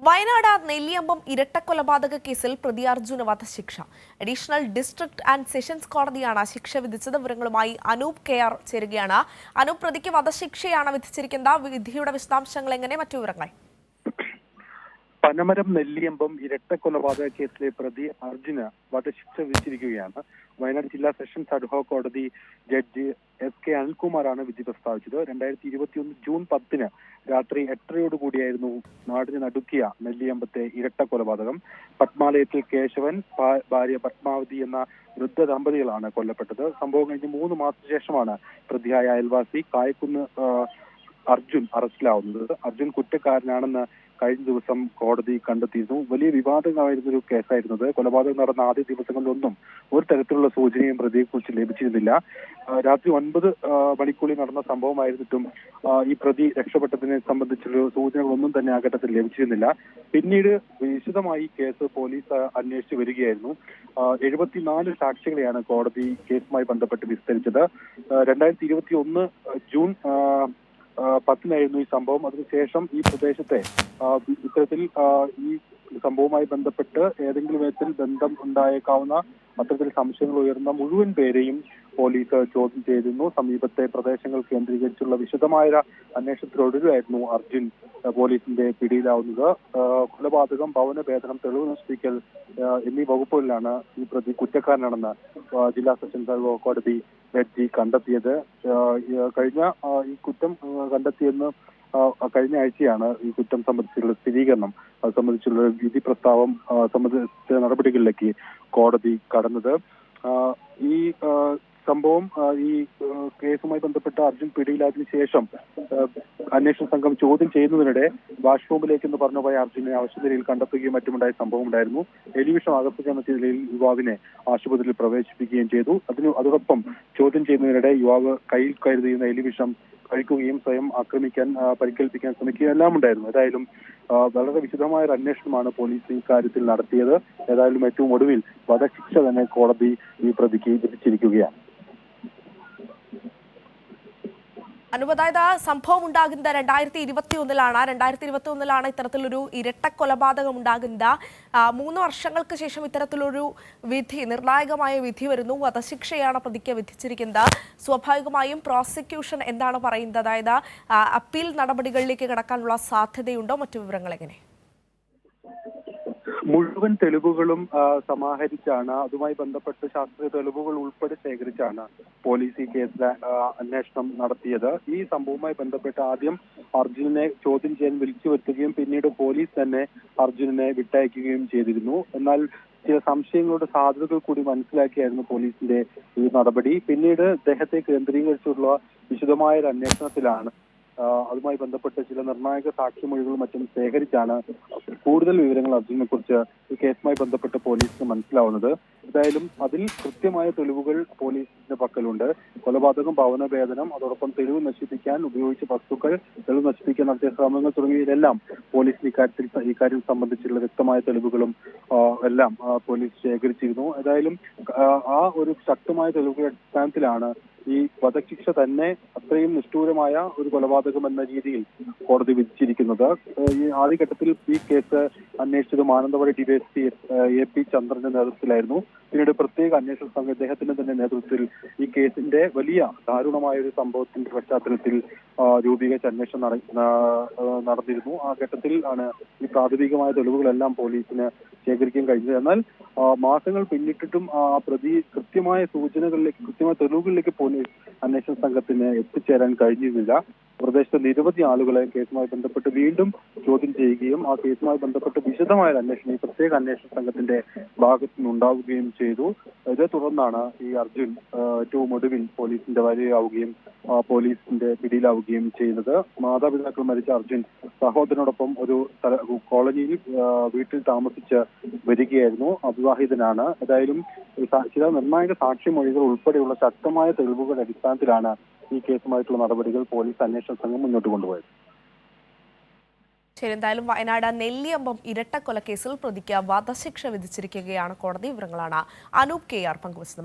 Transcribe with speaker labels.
Speaker 1: വയനാട് നെല്ലിയമ്പം ഇരട്ടക്കൊലപാതക കേസിൽ പ്രതി അർജുന് വധശിക്ഷ. അഡീഷണൽ ഡിസ്ട്രിക്ട് ആൻഡ് സെഷൻസ് കോടതിയാണ് ശിക്ഷ വിധിച്ചത്. വിവരങ്ങളുമായി അനൂപ് കെആർ ചേരുകയാണ്. അനൂപ്, പ്രതിക്ക് വധശിക്ഷയാണ് വിധിച്ചിരിക്കുന്നത്. വിധിയുടെ വിശദാംശങ്ങൾ എങ്ങനെ? മറ്റു വിവരങ്ങൾ?
Speaker 2: പനമരം നെല്ലിയമ്പം ഇരട്ടക്കൊലപാതക കേസിലെ പ്രതി അർജുന് വധശിക്ഷ വിധിച്ചിരിക്കുകയാണ്. വയനാട് ജില്ലാ സെഷൻസ് അഡ്ഹോക് കോടതി ജഡ്ജി എസ്.കെ. അനിൽകുമാറാണ് വിധി പ്രസ്താവിച്ചത്. 2021 ജൂൺ 10 രാത്രി 8:30 നാടിന് നടുക്കിയ നെല്ലിയമ്പത്തെ ഇരട്ട കൊലപാതകം. പത്മാലയത്തിൽ കേശവൻ, ഭാര്യ പത്മാവതി എന്ന വൃദ്ധ ദമ്പതികളാണ് കൊല്ലപ്പെട്ടത്. സംഭവം കഴിഞ്ഞ് 3 മാസത്തിനു ശേഷമാണ് പ്രതിയായ അയൽവാസി കായക്കുന്ന് അർജുൻ അറസ്റ്റിലാവുന്നത്. അർജുൻ കുറ്റക്കാരനാണെന്ന് കഴിഞ്ഞ ദിവസം കോടതി കണ്ടെത്തിയിരുന്നു. വലിയ വിവാദമായിരുന്ന ഒരു കേസായിരുന്നത്. കൊലപാതകം നടന്ന ആദ്യ ദിവസങ്ങളിലൊന്നും ഒരു തരത്തിലുള്ള സൂചനയും പ്രതിയെക്കുറിച്ച് ലഭിച്ചിരുന്നില്ല. രാത്രി 9 മണിക്കുള്ളിൽ നടന്ന സംഭവമായിരുന്നിട്ടും ഈ പ്രതി രക്ഷപ്പെട്ടതിനെ സംബന്ധിച്ചുള്ള സൂചനകളൊന്നും തന്നെ ആ ഘട്ടത്തിൽ ലഭിച്ചിരുന്നില്ല. പിന്നീട് വിശദമായി കേസ് പോലീസ് അന്വേഷിച്ചു വരികയായിരുന്നു. 74 സാക്ഷികളെയാണ് കോടതി കേസുമായി ബന്ധപ്പെട്ട് വിസ്തരിച്ചത്. 2021 ജൂൺ 10 ഈ സംഭവം. അതിനുശേഷം ഈ പ്രദേശത്തെ ഇത്തരത്തിൽ ഈ സംഭവവുമായി ബന്ധപ്പെട്ട് ഏതെങ്കിലും വിധത്തിൽ ബന്ധം ഉണ്ടായേക്കാവുന്ന അത്തരത്തിൽ സംശയങ്ങൾ ഉയർന്ന മുഴുവൻ പേരെയും പോലീസ് ചോദ്യം ചെയ്തിരുന്നു. സമീപത്തെ പ്രദേശങ്ങൾ കേന്ദ്രീകരിച്ചുള്ള വിശദമായ അന്വേഷണത്തിലൊടുവിലായിരുന്നു അർജുൻ പോലീസിന്റെ പിടിയിലാവുന്നത്. കൊലപാതകം, ഭവനഭേദനം, തെളിവ് നശിപ്പിക്കൽ എന്നീ വകുപ്പുകളിലാണ് ഈ പ്രതി കുറ്റക്കാരനാണെന്ന് ജില്ലാ സെഷൻസ് കോടതി ജഡ്ജി കണ്ടെത്തിയത്. കഴിഞ്ഞ ഈ കുറ്റം കണ്ടെത്തിയെന്ന് കഴിഞ്ഞ ആഴ്ചയാണ് ഈ കുറ്റം സംബന്ധിച്ചുള്ള സ്ഥിരീകരണം, അത് സംബന്ധിച്ചുള്ള വിധി പ്രസ്താവം സംബന്ധിച്ച നടപടികളിലേക്ക് കോടതി കടന്നത്. ഈ സംഭവം ഈ കേസുമായി ബന്ധപ്പെട്ട അർജുൻ പിടിയിലായതിനു ശേഷം അന്വേഷണ സംഘം ചോദ്യം ചെയ്യുന്നതിനിടെ വാഷ്റൂമിലേക്ക് എന്ന് പറഞ്ഞു പോയ അർജുനെ അവശനിലയിൽ കണ്ടെത്തുകയും മറ്റുമുണ്ടായ സംഭവം ഉണ്ടായിരുന്നു. എലിവിഷം അകത്തുകയെന്ന നിലയിൽ യുവാവിനെ ആശുപത്രിയിൽ പ്രവേശിപ്പിക്കുകയും ചെയ്തു. അതോടൊപ്പം ചോദ്യം ചെയ്യുന്നതിനിടെ യുവാവ് കയ്യിൽ കരുതിയിരുന്ന എലിവിഷം കഴിക്കുകയും സ്വയം ആക്രമിക്കാൻ, പരിക്കേൽപ്പിക്കാൻ ശ്രമിക്കുകയും എല്ലാം ഉണ്ടായിരുന്നു. ഏതായാലും വളരെ വിശദമായ ഒരു അന്വേഷണമാണ് പോലീസ് ഈ കാര്യത്തിൽ നടത്തിയത്. ഏതായാലും ഏറ്റവും ഒടുവിൽ വധശിക്ഷ തന്നെ കോടതി ഈ പ്രതിക്ക് വിധിച്ചിരിക്കുകയാണ്.
Speaker 1: അതായത് സംഭവം ഉണ്ടാകുന്നത് 2021-ലാണ്. 2021-ലാണ് ഇത്തരത്തിലൊരു ഇരട്ട കൊലപാതകം ഉണ്ടാകുന്നത്. 3 വർഷങ്ങൾക്ക് ശേഷം ഇത്തരത്തിലൊരു വിധി, നിർണായകമായ വിധി വരുന്നു. വധശിക്ഷയാണ് പ്രതിക്ക് വിധിച്ചിരിക്കുന്നത്. സ്വാഭാവികമായും പ്രോസിക്യൂഷൻ എന്താണ് പറയുന്നത്? അതായത് അപ്പീൽ നടപടികളിലേക്ക് കടക്കാനുള്ള സാധ്യതയുണ്ടോ? മറ്റു വിവരങ്ങൾ എങ്ങനെ?
Speaker 2: മുഴുവൻ തെളിവുകളും സമാഹരിച്ചാണ്, അതുമായി ബന്ധപ്പെട്ട് ശാസ്ത്രീയ തെളിവുകൾ ഉൾപ്പെടെ ശേഖരിച്ചാണ് പോലീസ് ഈ കേസിലെ അന്വേഷണം നടത്തിയത്. ഈ സംഭവവുമായി ബന്ധപ്പെട്ട് ആദ്യം അർജുനെ ചോദ്യം ചെയ്യാൻ വിളിച്ചു വരുത്തുകയും പിന്നീട് പോലീസ് തന്നെ അർജുനെ വിട്ടയക്കുകയും ചെയ്തിരുന്നു. എന്നാൽ ചില സംശയങ്ങളുടെ സാധ്യതകൾ കൂടി മനസ്സിലാക്കിയായിരുന്നു പോലീസിന്റെ ഈ നടപടി. പിന്നീട് അദ്ദേഹത്തെ കേന്ദ്രീകരിച്ചുള്ള വിശദമായ ഒരു അന്വേഷണത്തിലാണ് അതുമായി ബന്ധപ്പെട്ട് ചില നിർണായക സാക്ഷിമൊഴികളും മറ്റും ശേഖരിച്ചാണ് കൂടുതൽ വിവരങ്ങൾ അർജുനെ കുറിച്ച് ഈ കേസുമായി ബന്ധപ്പെട്ട് പോലീസിന് മനസ്സിലാവുന്നത്. എന്തായാലും അതിൽ കൃത്യമായ തെളിവുകൾ പോലീസിന്റെ പക്കലുണ്ട്. കൊലപാതകം, ഭവനഭേദനം, അതോടൊപ്പം തെളിവ് നശിപ്പിക്കാൻ ഉപയോഗിച്ച വസ്തുക്കൾ, തെളിവ് നശിപ്പിക്കാൻ നടത്തിയ ശ്രമങ്ങൾ തുടങ്ങിയതെല്ലാം പോലീസിന് ഇക്കാര്യം സംബന്ധിച്ചുള്ള വ്യക്തമായ തെളിവുകളും എല്ലാം പോലീസ് ശേഖരിച്ചിരുന്നു. ഏതായാലും ആ ഒരു ശക്തമായ തെളിവുകളുടെ അടിസ്ഥാനത്തിലാണ് ഈ വധശിക്ഷ തന്നെ അത്രയും നിഷ്ഠൂരമായ ഒരു കൊലപാതകം എന്ന രീതിയിൽ കോടതി വിധിച്ചിരിക്കുന്നത്. ഈ ആദ്യഘട്ടത്തിൽ ഈ കേസ് അന്വേഷിച്ചത് മാനന്തവാടി ഡിവൈഎസ്പി AP ചന്ദ്രന്റെ നേതൃത്വത്തിലായിരുന്നു. പിന്നീട് പ്രത്യേക അന്വേഷണ സംഘം അദ്ദേഹത്തിന്റെ തന്നെ നേതൃത്വത്തിൽ ഈ കേസിന്റെ വലിയ ദാരുണമായ ഒരു സംഭവത്തിന്റെ പശ്ചാത്തലത്തിൽ രൂപീകരിച്ച അന്വേഷണം നടന്നിരുന്നു. ആ ഘട്ടത്തിൽ ആണ് ഈ പ്രാഥമികമായ തെളിവുകളെല്ലാം പോലീസിന് ശേഖരിക്കാൻ കഴിഞ്ഞത്. എന്നാൽ മാസങ്ങൾ പിന്നിട്ടിട്ടും ആ പ്രതി കൃത്യമായ സൂചനകളിലേക്ക്, കൃത്യമായ തെളിവുകളിലേക്ക് പോലീസ് അന്വേഷണ സംഘത്തിന് എത്തിച്ചേരാൻ കഴിഞ്ഞിരുന്നില്ല. പ്രദേശത്തെ നിരവധി ആളുകളെ കേസുമായി ബന്ധപ്പെട്ട് വീണ്ടും ചോദ്യം ചെയ്യുകയും ആ കേസുമായി ബന്ധപ്പെട്ട് വിശദമായ അന്വേഷണം ഈ പ്രത്യേക അന്വേഷണ സംഘത്തിന്റെ ഭാഗത്തു നിന്നുണ്ടാവുകയും ചെയ്തു. ഇതേ തുടർന്നാണ് ഈ അർജുൻ ഏറ്റവും ഒടുവിൽ പോലീസിന്റെ വലയാവുകയും പോലീസിന്റെ പിടിയിലാവുകയും ചെയ്യുന്നത്. മാതാപിതാക്കൾ മരിച്ച അർജുൻ സഹോദരനോടൊപ്പം ഒരു കോളനിയിൽ വീട്ടിൽ താമസിച്ച് വരികയായിരുന്നു. അവിവാഹിതനാണ്. ഏതായാലും ചില നിർണായക സാക്ഷിമൊഴികൾ ഉൾപ്പെടെയുള്ള ശക്തമായ തെളിവുകളുടെ അടിസ്ഥാനത്തിലാണ് ഈ കേസുമായിട്ടുള്ള നടപടികൾ പോലീസ് അന്വേഷണ സംഘം മുന്നോട്ട് കൊണ്ടുപോയത്.
Speaker 1: ശരി, എന്തായാലും വയനാട് നെല്ലിയമ്പം ഇരട്ടക്കൊലക്കേസിൽ പ്രതിക്ക് വധശിക്ഷ വിധിച്ചിരിക്കുകയാണ് കോടതി. വിവരങ്ങളാണ് അനൂപ് KR പങ്കുവച്ചത്.